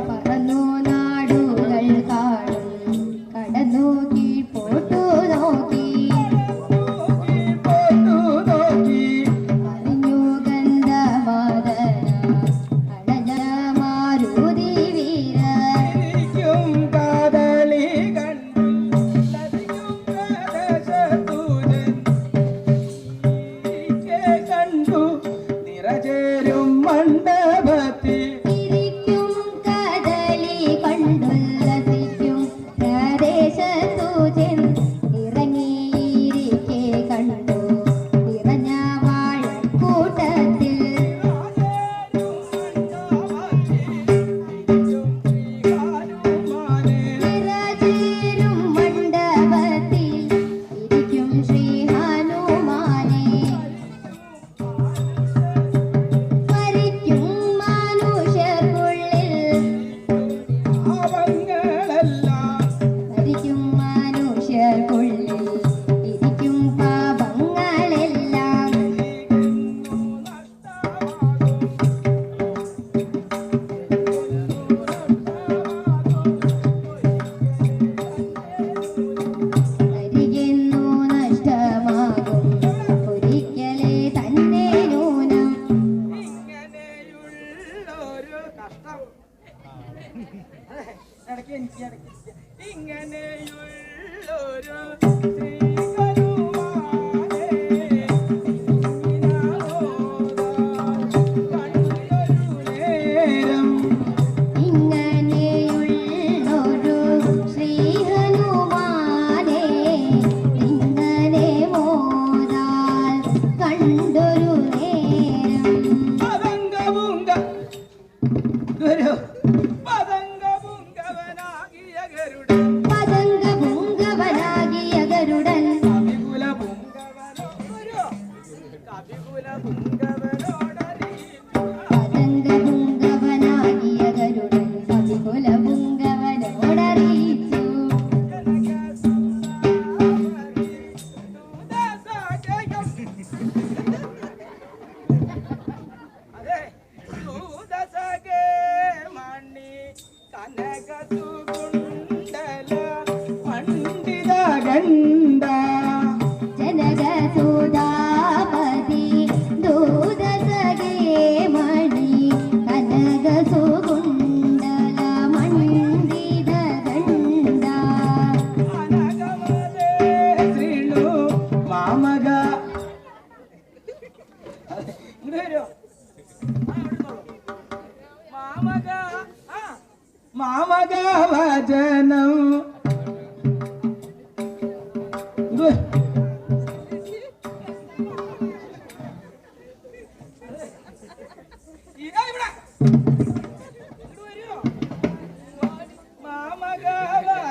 പറന്നു നാടുകൾ കാണും കടന്നു കീഴ്പോട്ടു നോക്കി അറിഞ്ഞു ഗന്ധമാദന അടഞ്ഞ മാരുതി വീര കാതളി കണ്ടു നിറചേരും മണ്ഡപത്തിൽ മാമകവചനം മാമകവചനം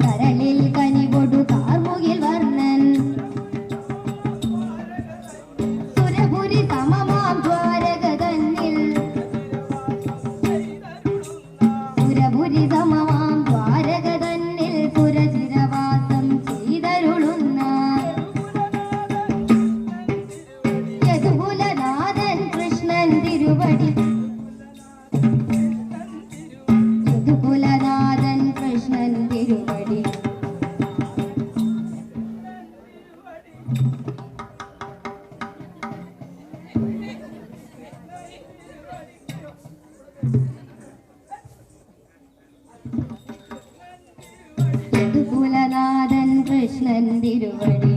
കരളിൽ കനിവു കൃഷ്ണൻ തിരുവടി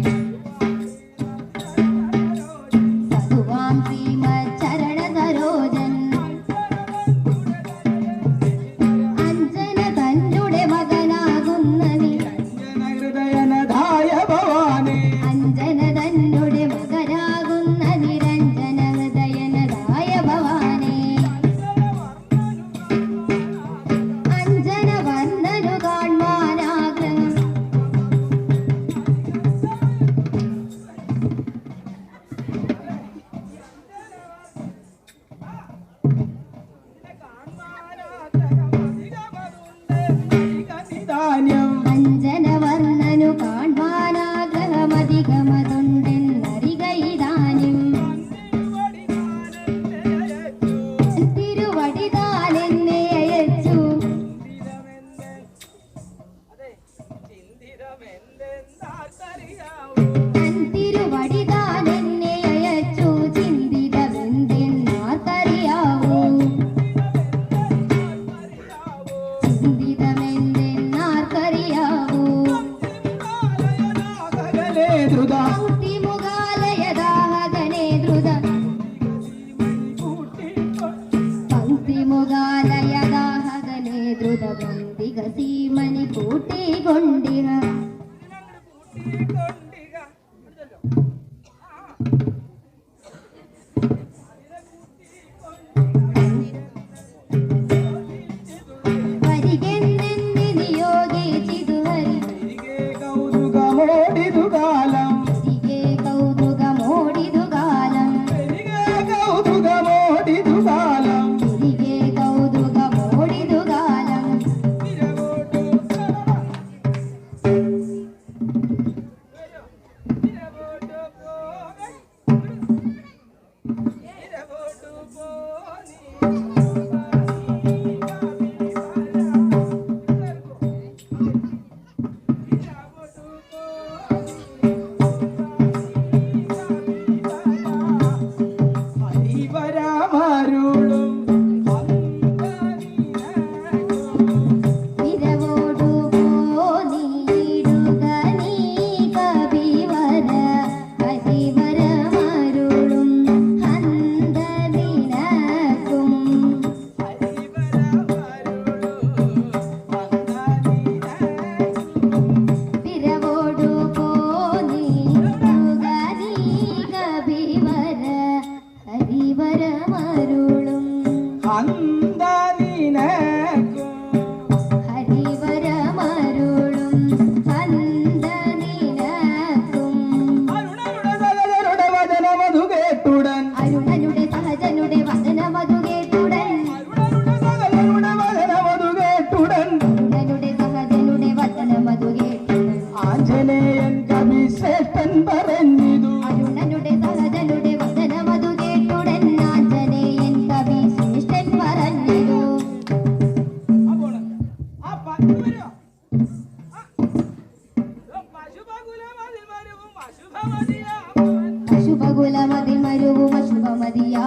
സതുവാം ശ്രീമച്ചരണ സരോജൻ അഞ്ജന തന്നുടെ മകനാകുന്ന നീ ഹൃദയനധായ ഭവാനി അഞ്ജന തന്നുടെ മകനാകുന്ന നിരഞ്ജന ഹൃദയനതായ ഭവാനേ അഞ്ജന വർണ്ണനു കാൺമാനാഗ്രഹം അഞ്ജന വർണ്ണനു കാൺമാനാഗ്രഹമധികമതുണ്ടെന്നറികൈതാനും തിരുവടിതാലെന്നെ അയച്ചു തിരുവടിതാലെന്നെ അയച്ചു ചിന്തിതമെന്തെന്നാർക്കറിയാവൂ ചിന്തിതമെന്തെന്നാർക്കറിയാവൂ പങ്ക്തിമുഖാലയദാഹകനെ ദ്രുത പങ്ക്തിമുഖാലയദാഹകനെ ദ്രുത വന്ദിക സീമനി കൂട്ടിക്കൊണ്ടിഹ വരികെന്നെന്നി നിയോഗിച്ചിതു ഹരി കൗതുകമോടിതു കാലം തിരികെ കൗതുകമോടിതു കാലം കൗതുകമോടിതു കാലം തിരികെ കൗതുകമോടിതു കാലം ഹരിവരാമരുളും വിരവോടു പോനീടുക നീ കവിവര ഹരിവരമരുളും ഹന്തനിനക്കും വിരവോടു പോനീടുക നീ കവിവര ഹരിവരമരുളും ഹന്തനിനക്കും ഹരിവരമരുളും ഹന്തനിനക്കും അരുണരുടെ വചനമതു കേട്ടുടൻ അരുണനുടെ സഹജനുടെ വചനമതു കേട്ടുടൻ വചനമതു കേട്ടുടൻ അരുണനുടെ സഹജനുടെ വചനമതു കേട്ടുടൻ ആഞ്ജനേയൻ കവിശ്രേഷ്ഠൻ പറഞ്ഞിതു അരുണനുടെ സഹജനുടെ വചനമതു കേട്ടുടൻ ആഞ്ജനേയൻ കവി ശ്രേഷ്ഠൻ പറഞ്ഞിരു അശുഭകുലമതി മരുവും അശുഭമതിയാ